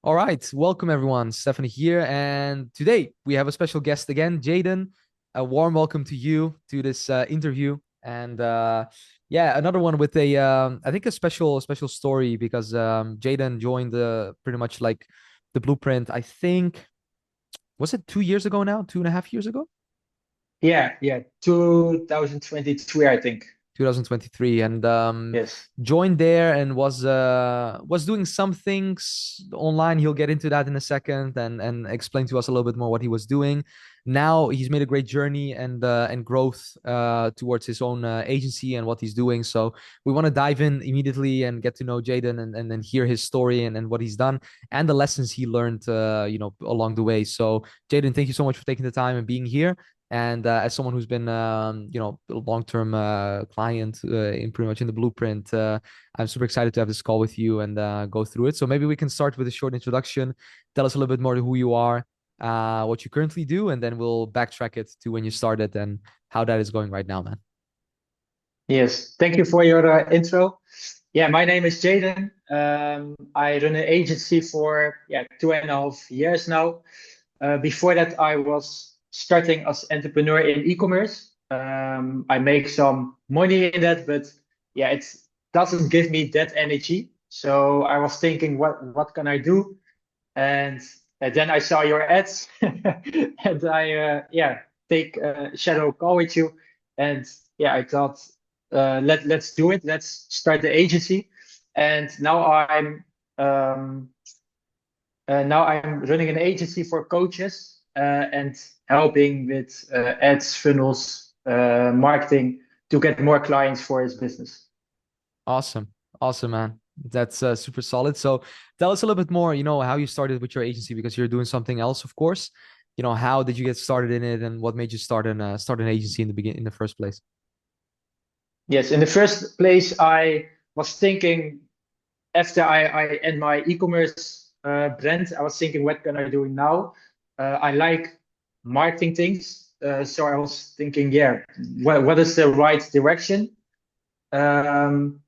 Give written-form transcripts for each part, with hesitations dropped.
All right, welcome everyone. Stephanie here, and today we have a special guest again, Jayden. A warm welcome to you to this interview, and yeah, another one with a I think a special story because Jayden joined pretty much like the blueprint. I think was it 2 years ago now, 2.5 years ago. Yeah, 2023, I think. 2023 and Yes. joined there and was doing some things online. He'll get into that in a second and explain to us a little bit more what he was doing. Now he's made a great journey and growth towards his own agency and what he's doing. So we want to dive in immediately and get to know Jayden and then hear his story and what he's done and the lessons he learned along the way. So Jayden, thank you so much for taking the time and being here. And as someone who's been, a long-term client in pretty much in the blueprint, I'm super excited to have this call with you and go through it. So maybe we can start with a short introduction. Tell us a little bit more who you are, what you currently do, and then we'll backtrack it to when you started and how that is going right now, man. Yes. Thank you for your intro. Yeah, my name is Jayden. I run an agency for 2.5 years now. Before that, I was starting as entrepreneur in e-commerce. I make some money in that, but yeah, it doesn't give me that energy. So I was thinking, what can I do? And then I saw your ads, and I take a shadow call with you, and yeah, I thought let's do it. Let's start the agency, and um, now I'm running an agency for coaches and helping with ads, funnels, marketing to get more clients for his business. Awesome, awesome, man. That's super solid. So tell us a little bit more. How you started with your agency because you're doing something else, of course. How did you get started in it, and what made you start an agency in the beginning in the first place? Yes, in the first place, I was thinking after I end my e-commerce brand, I was thinking, what can I do now? I like marketing things, so I was thinking, yeah, what is the right direction? Um,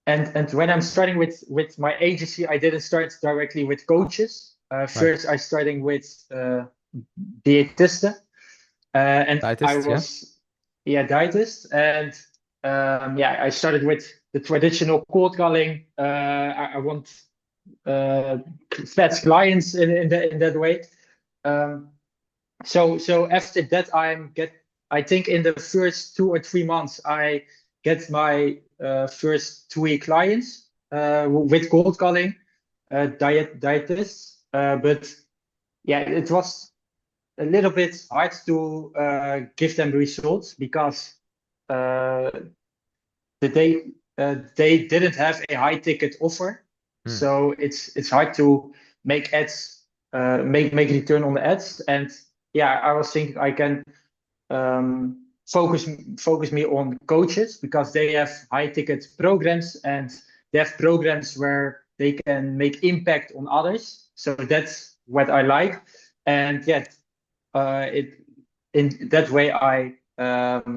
and when I'm starting with my agency, I didn't start directly with coaches. Right. First, I starting with diëtisten, and I Dietist, yeah. was dietist, and I started with the traditional cold calling. I want uh, fat clients in that way. Um, so after that, I think in the first 2 or 3 months, I get my first three clients with cold calling, dietists. But yeah, it was a little bit hard to give them results because uh, they didn't have a high ticket offer, Hmm. so it's hard to make ads, make return on the ads. And yeah, I was thinking I can focus me on coaches because they have high ticket programs and they have programs where they can make impact on others. So that's what I like, and yet it in that way I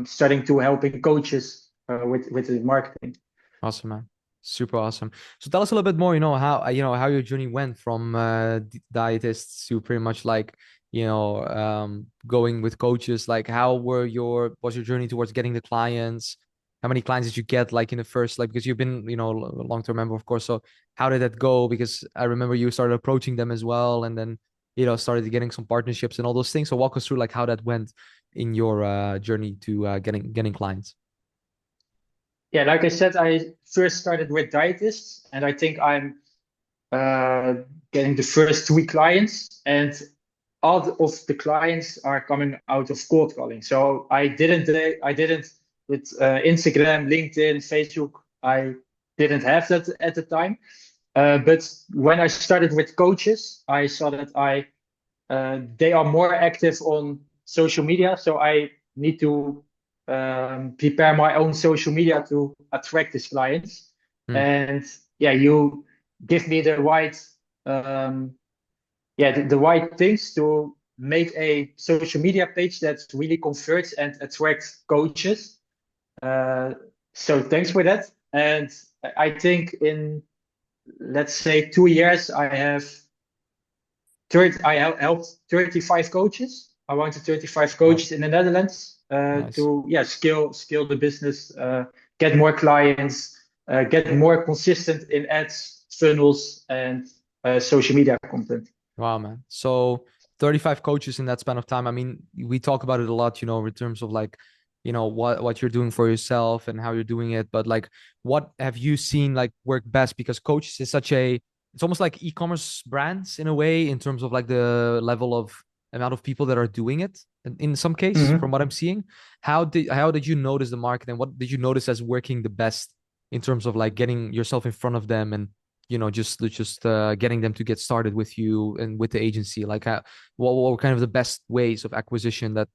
starting to helping coaches with the marketing. Awesome, man. Super awesome. So tell us a little bit more, how your journey went from dietists to pretty much like, going with coaches. Like how was your journey towards getting the clients? How many clients did you get like in the first, like, because you've been, a long-term member, of course. So how did that go? Because I remember you started approaching them as well and then, started getting some partnerships and all those things. So walk us through like how that went in your journey to getting clients. Yeah, like I said, I first started with dietists, and I think I'm uh, getting the first three clients, and all of the clients are coming out of cold calling. So I didn't with Instagram, LinkedIn, Facebook. I didn't have that at the time. But when I started with coaches, I saw that they are more active on social media. So I need to prepare my own social media to attract these clients. Hmm. And yeah, you give me the right um, the right things to make a social media page that really converts and attracts coaches. Uh, so thanks for that. And I think in, let's say, 2 years, I have helped 35 coaches, around 35 Wow. coaches in the Netherlands, Nice. to scale the business, get more clients, get more consistent in ads, funnels, and social media content. Wow, man. So 35 coaches in that span of time. I mean, we talk about it a lot, in terms of like, what you're doing for yourself and how you're doing it. But like, what have you seen like work best? Because coaches is such a, it's almost like e-commerce brands in a way, in terms of like the level of amount of people that are doing it. In some case, from Mhm. what I'm seeing, how did you notice the market, and what did you notice as working the best in terms of like getting yourself in front of them, and just getting them to get started with you and with the agency? Like, what were kind of the best ways of acquisition that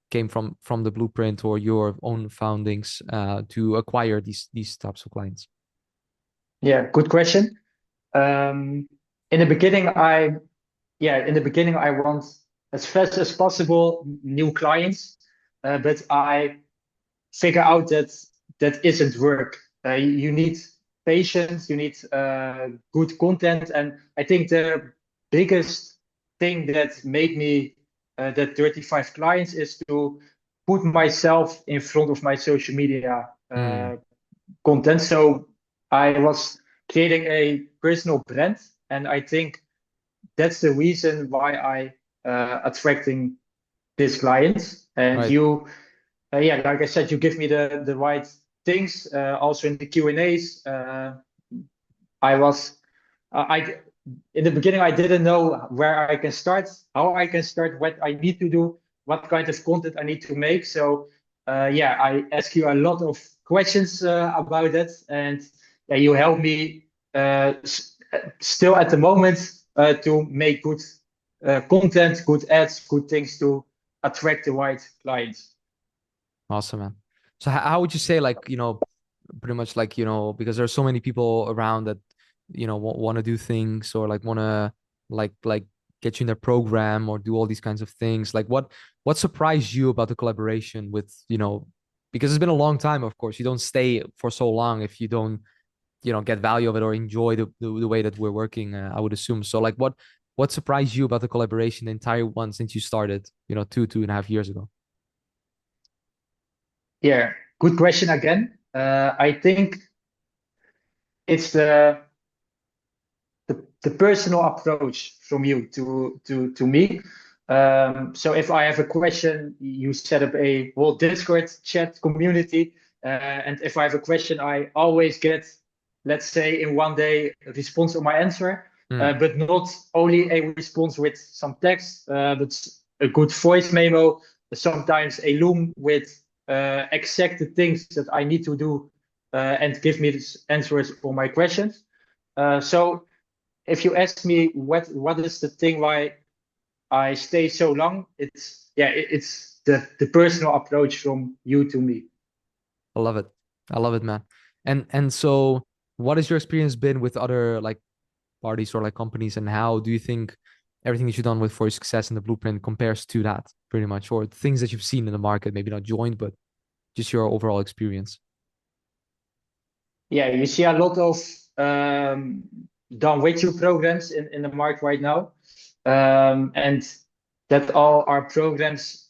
came from the blueprint or your own foundings to acquire these types of clients? Yeah, good question. Um, in the beginning, in the beginning, I want as fast as possible new clients, but I figure out that that isn't work. You need patience, you need good content, and I think the biggest thing that made me that 35 clients is to put myself in front of my social media Hmm. content. So I was creating a personal brand, and I think that's the reason why I attracting these clients. And Right. you, like I said, you give me the right things. Also in the Q&As, I was I in the beginning I didn't know where I can start, how I can start, what I need to do, what kind of content I need to make. So I ask you a lot of questions about that, and yeah, you help me still at the moment to make good content, good ads, good things to attract the right clients. Awesome, man. So how would you say, like, pretty much like, because there's so many people around that, want to do things, or like want to like get you in their program or do all these kinds of things. Like, what surprised you about the collaboration with, because it's been a long time, of course. You don't stay for so long if you don't, get value of it or enjoy the way that we're working, I would assume. So like, what surprised you about the collaboration, the entire one since you started, 2.5 years ago? Yeah, good question again. I think it's the personal approach from you to me. So if I have a question, you set up a whole Discord chat community, and if I have a question, I always get, let's say, in one day a response on my answer, Hmm. but not only a response with some text, but a good voice memo, sometimes a loom with exact the things that I need to do, and give me the answers for my questions. So if you ask me what is the thing why I stay so long, it's the personal approach from you to me. I love it. I love it, man. And so what has your experience been with other like parties or like companies, and how do you think everything that you've done with for your success in the blueprint compares to that pretty much, or things that you've seen in the market, maybe not joined, but just your overall experience? Yeah, you see a lot of um, done with you programs in the market right now, and that all are programs,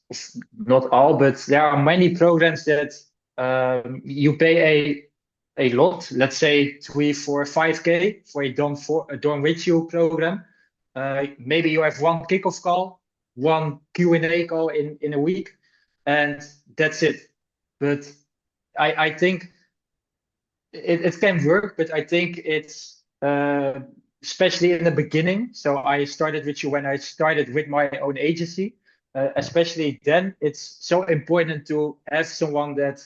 not all, but there are many programs that you pay a lot, let's say 3, 4, 5K for a done with you program. Maybe you have one kickoff call, one Q&A call in a week, and that's it. But I think it can work, but I think it's especially in the beginning. So I started with you when I started with my own agency. Yeah. Especially then, it's so important to have someone that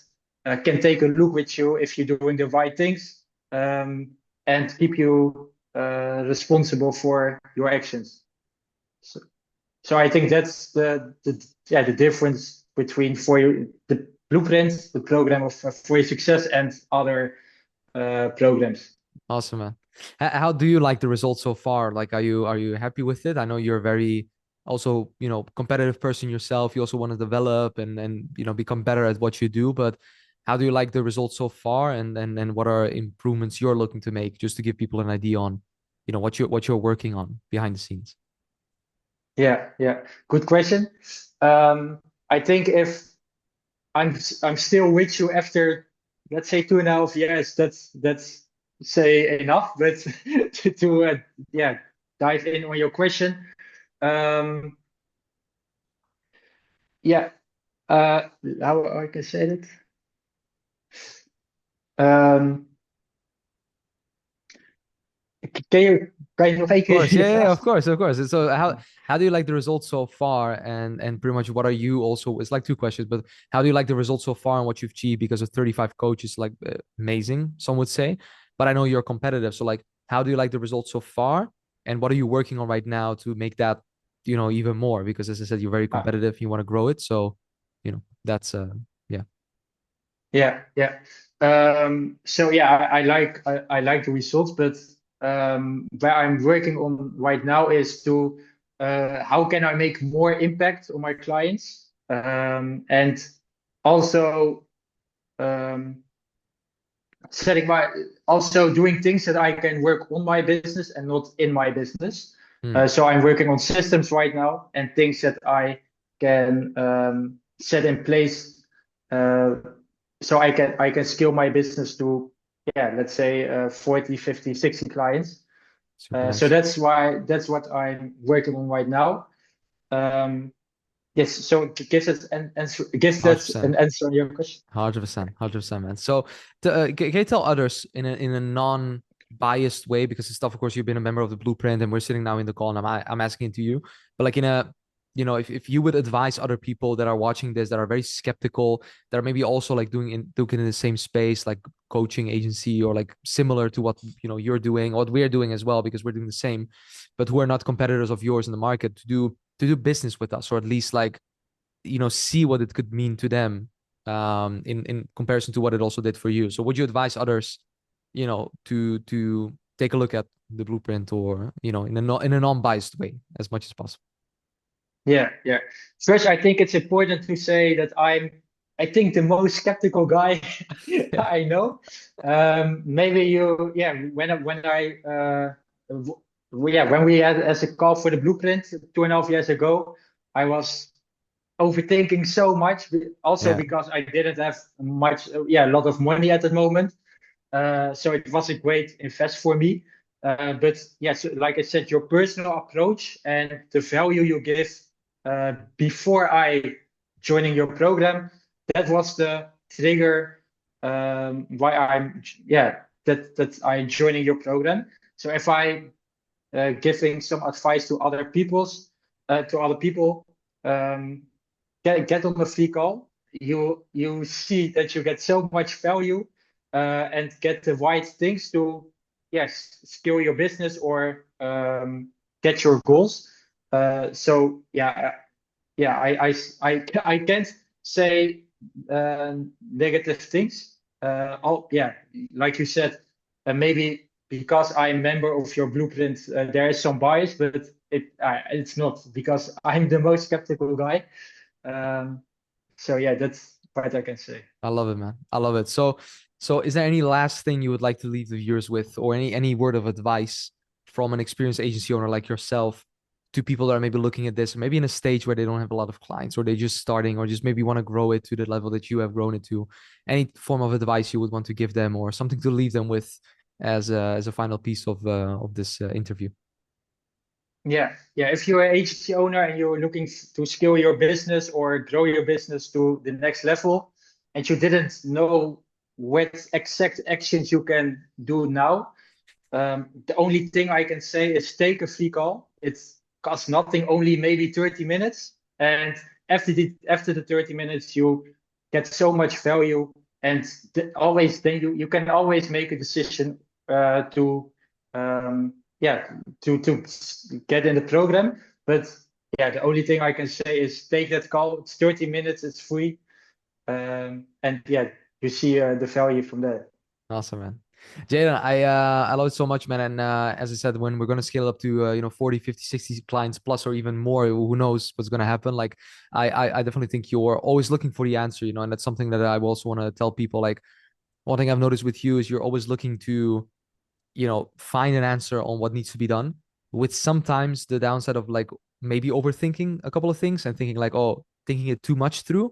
can take a look with you if you're doing the right things, and keep you responsible for your actions. So, so I think that's the difference between for you the blueprint, the program of for your success, and other programs. Awesome, man. How do you like the results so far? Like, are you happy with it? I know you're a very also, competitive person yourself. You also want to develop and become better at what you do. But how do you like the results so far? And what are improvements you're looking to make, just to give people an idea on, what you're working on behind the scenes? Yeah. Good question. I think if I'm still with you after, let's say, 2.5 years, that's say enough. But to yeah, dive in on your question. Um, yeah, how I can say that? Um, can you kind of Of make course, the yeah, fast? of course. So how do you like the results so far, and pretty much what are you also? It's like two questions, but how do you like the results so far and what you've achieved? Because of 35 coaches, like amazing, some would say. But I know you're competitive, so like, how do you like the results so far, and what are you working on right now to make that, even more? Because as I said, you're very Ah, competitive, you want to grow it, so that's yeah, yeah. So yeah, I like the results, but where I'm working on right now is to how can I make more impact on my clients, and also um, setting my also doing things that I can work on my business and not in my business. Hmm. So I'm working on systems right now and things that I can set in place, uh, so I can scale my business to, yeah, let's say 40, 50, 60 clients. Super So nice. that's what I'm working on right now. Um, yes, so it gives us an answer, gives that an 100%. answer on your question. 100%, man. So, can you tell others in a non-biased way, because it's stuff, of course, you've been a member of the Blueprint, and we're sitting now in the call, and I'm asking it to you, but like in a, if you would advise other people that are watching this, that are very skeptical, that are maybe also like doing in the same space, like coaching agency, or like similar to what you're doing, what we're doing as well, because we're doing the same, but who are not competitors of yours in the market, to do business with us, or at least like see what it could mean to them, in comparison to what it also did for you. So would you advise others, to take a look at the Blueprint, or in a non-biased way as much as possible? Yeah. First, I think it's important to say that I think, the most skeptical guy Yeah. I know. Maybe you, yeah, when I, yeah, when we had as a call for the blueprint 2.5 years ago, I was overthinking so much, also Yeah. because I didn't have much, yeah, a lot of money at the moment. So it was a great invest for me. But yes, like I said, your personal approach and the value you give before I joining your program, that was the trigger, why I'm, yeah, that I joining your program. So if I giving some advice to other people, um, get on a free call. You see that you get so much value, and get the right things to, yes, scale your business or get your goals. So yeah, I can't say negative things. Yeah, like you said, maybe because I'm a member of your blueprint, there is some bias, but it's not because I'm the most skeptical guy. Um, so yeah, that's what I can say. I love it, man. I love it. So is there any last thing you would like to leave the viewers with, or any word of advice from an experienced agency owner like yourself, to people that are maybe looking at this, maybe in a stage where they don't have a lot of clients, or they're just starting, or just maybe want to grow it to the level that you have grown it to? Any form of advice you would want to give them, or something to leave them with as a final piece of this interview? Yeah. If you're an agency owner and you're looking to scale your business or grow your business to the next level, and you didn't know what exact actions you can do now, the only thing I can say is take a free call. It costs nothing, only maybe 30 minutes. And after the 30 minutes, you get so much value. And always, then you can always make a decision to yeah, to get in the program. But yeah, the only thing I can say is take that call. It's 30 minutes, it's free. And yeah, you see the value from there. Awesome, man. Jayden, I love it so much, man. And as I said, when we're gonna scale up to 40, 50, 60 clients plus, or even more, who knows what's gonna happen. Like I definitely think you're always looking for the answer, and that's something that I also want to tell people. Like, one thing I've noticed with you is you're always looking to, find an answer on what needs to be done, with sometimes the downside of like maybe overthinking a couple of things and thinking like, oh, thinking it too much through.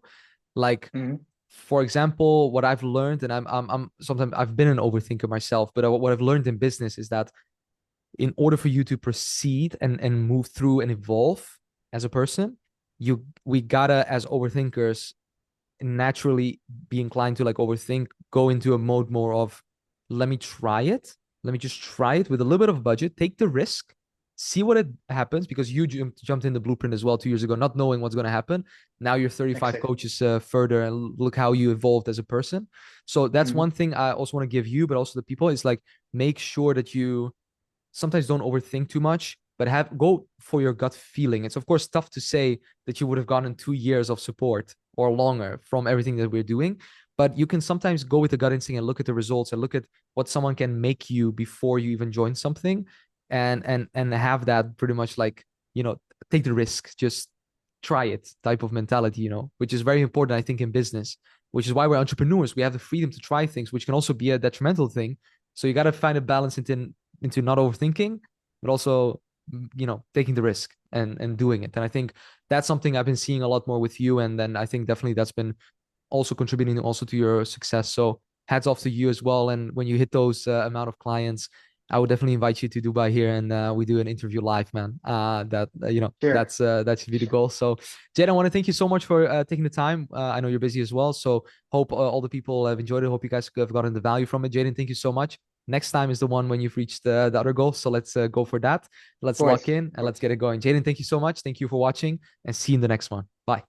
Like, Mm-hmm. for example, what I've learned, and I'm sometimes I've been an overthinker myself, but what I've learned in business is that in order for you to proceed and move through and evolve as a person, we gotta, as overthinkers, naturally be inclined to like overthink, go into a mode more of, let me try it. Let me just try it with a little bit of budget, take the risk, see what it happens. Because you jumped in the blueprint as well 2 years ago, not knowing what's going to happen. Now you're 35 Exactly. coaches further, and look how you evolved as a person. So that's Mm-hmm. one thing I also want to give you, but also the people, is like, make sure that you sometimes don't overthink too much, but have go for your gut feeling. It's of course tough to say that you would have gotten 2 years of support or longer from everything that we're doing, but you can sometimes go with the gut instinct and look at the results and look at what someone can make you before you even join something, and have that pretty much like, take the risk, just try it type of mentality, which is very important, I think, in business, which is why we're entrepreneurs. We have the freedom to try things, which can also be a detrimental thing. So you got to find a balance into not overthinking, but also, taking the risk and doing it. And I think that's something I've been seeing a lot more with you. And then I think definitely that's been also contributing also to your success. So hats off to you as well. And when you hit those amount of clients, I would definitely invite you to Dubai here, and we do an interview live, man. Sure. That should be the goal. So, Jed, I want to thank you so much for taking the time. I know you're busy as well, so hope all the people have enjoyed it. Hope you guys have gotten the value from it. Jayden, thank you so much. Next time is the one when you've reached the other goal. So let's go for that. Of Let's lock course. in Of and let's course. get it going. Jayden, thank you so much. Thank you for watching, and see you in the next one. Bye.